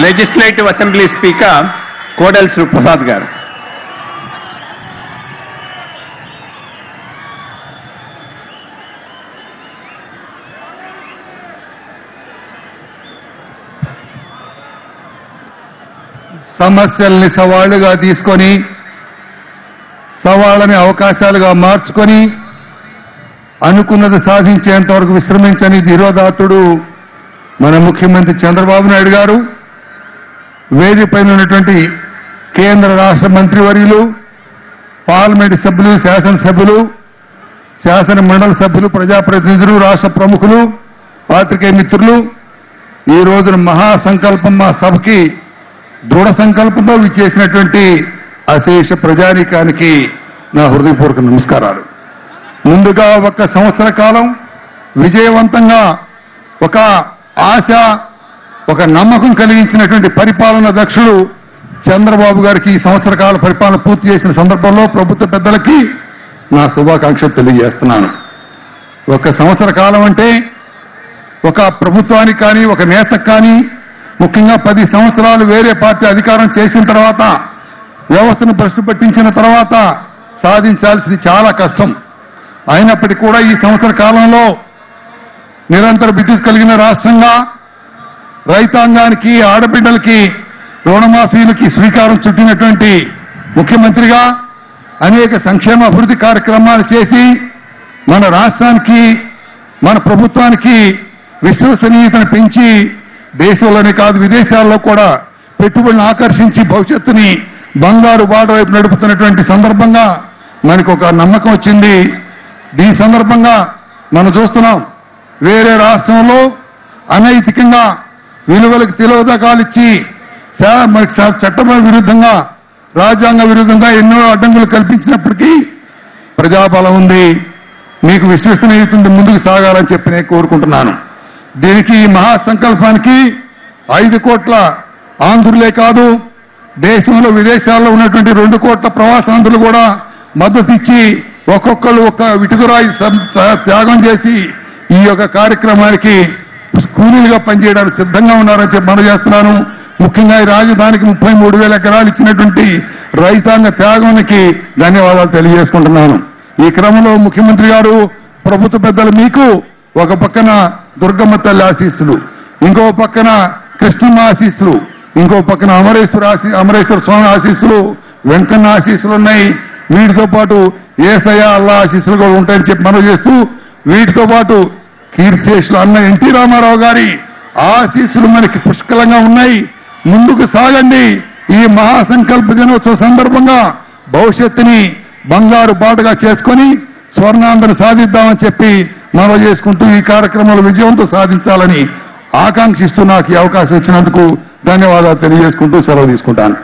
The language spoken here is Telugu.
Legislative assembly speaker Kodela Sivaprasad గారు. సమస్యల్ని సవాళ్లుగా తీసుకొని సవాళ్ళని అవకాశాలుగా మార్చుకొని అనుకున్నది సాధించేంత వరకు విశ్రమించని ధీరోదాత్తుడు మన ముఖ్యమంత్రి చంద్రబాబు నాయుడు గారు, వేదికపైన ఉన్నటువంటి కేంద్ర రాష్ట్ర మంత్రివర్యులు, పార్లమెంటు సభ్యులు, శాసనసభ్యులు, శాసన మండలి సభ్యులు, ప్రజాప్రతినిధులు, రాష్ట్ర ప్రముఖులు, పాత్రికేయ మిత్రులు, ఈ రోజున మహాసంకల్పం మా సభకి దృఢ సంకల్పంతో విచ్చేసినటువంటి అశేష ప్రజానీకానికి నా హృదయపూర్వక నమస్కారాలు. ముందుగా 1 సంవత్సర కాలం విజయవంతంగా ఒక ఆశ, ఒక నమ్మకం కలిగించినటువంటి పరిపాలన దక్షుడు చంద్రబాబు గారికి ఈ సంవత్సర కాల పరిపాలన పూర్తి చేసిన సందర్భంలో ప్రభుత్వ పెద్దలకి నా శుభాకాంక్షలు తెలియజేస్తున్నాను. 1 సంవత్సర కాలం అంటే ఒక ప్రభుత్వానికి కానీ, ఒక నేతకు కానీ, ముఖ్యంగా 10 సంవత్సరాలు వేరే పార్టీ అధికారం చేసిన తర్వాత, వ్యవస్థను భ్రష్టు పట్టించిన తర్వాత సాధించాల్సింది చాలా కష్టం. అయినప్పటికీ కూడా ఈ సంవత్సర కాలంలో నిరంతర విద్యుత్ కలిగిన రాష్ట్రంగా, రైతాంగానికి, ఆడబిడ్డలకి రుణమాఫీలకి శ్రీకారం చుట్టినటువంటి ముఖ్యమంత్రిగా అనేక సంక్షేమ అభివృద్ధి కార్యక్రమాలు చేసి మన రాష్ట్రానికి, మన ప్రభుత్వానికి విశ్వసనీయతను పెంచి దేశంలోనే కాదు విదేశాల్లో కూడా పెట్టుబడులను ఆకర్షించి భవిష్యత్తుని బంగారు బాట వైపు నడుపుతున్నటువంటి సందర్భంగా మనకు ఒక నమ్మకం వచ్చింది. ఈ సందర్భంగా మనం చూస్తున్నాం, వేరే రాష్ట్రంలో అనైతికంగా విలువలకు తిలోదకాలు ఇచ్చి మనకి చట్టం విరుద్ధంగా, రాజ్యాంగ విరుద్ధంగా ఎన్నో అడ్డంకులు కల్పించినప్పటికీ ప్రజాబలం ఉంది, మీకు విశ్వసనీయత ముందుకు సాగాలని చెప్పి నేను కోరుకుంటున్నాను. దీనికి ఈ మహాసంకల్పానికి 5 కోట్ల ఆంధ్రులే కాదు, దేశంలో విదేశాల్లో ఉన్నటువంటి 2 కోట్ల ప్రవాసాంధ్రులు కూడా మద్దతు ఇచ్చి ఒక్కొక్కరు ఒక ఇటుకరాయి త్యాగం చేసి ఈ యొక్క కార్యక్రమానికి కూలీలుగా పనిచేయడానికి సిద్ధంగా ఉన్నారని చెప్పి మనం చేస్తున్నాను. ముఖ్యంగా ఈ రాజధానికి 33,000 ఎకరాలు ఇచ్చినటువంటి రైతాంగ త్యాగానికి ధన్యవాదాలు తెలియజేసుకుంటున్నాను. ఈ క్రమంలో ముఖ్యమంత్రి గారు, ప్రభుత్వ పెద్దలు మీకు ఒక పక్కన దుర్గమ్మ తల్లి ఆశీస్సులు, ఇంకో పక్కన కృష్ణమ్మ ఆశీస్సులు, ఇంకో పక్కన అమరేశ్వర స్వామి ఆశీస్సులు, వెంకన్న ఆశీస్సులు ఉన్నాయి. వీటితో పాటు ఏసయ్య అల్లా ఆశీస్సులు కూడా ఉంటాయని చెప్పి మనం చేస్తూ, వీటితో పాటు కీర్తిశేషులు అన్న ఎన్టీ రామారావు గారి ఆశీస్సులు మనకి పుష్కలంగా ఉన్నాయి. ముందుకు సాగండి. ఈ మహాసంకల్ప దినోత్సవ సందర్భంగా భవిష్యత్తుని బంగారు బాటగా చేసుకొని స్వర్ణాంధ్రను సాధిద్దామని చెప్పి మనం చేసుకుంటూ ఈ కార్యక్రమాలు విజయవంతం సాధించాలని ఆకాంక్షిస్తూ నాకు ఈ అవకాశం ఇచ్చినందుకు ధన్యవాదాలు తెలియజేసుకుంటూ సెలవు తీసుకుంటాను.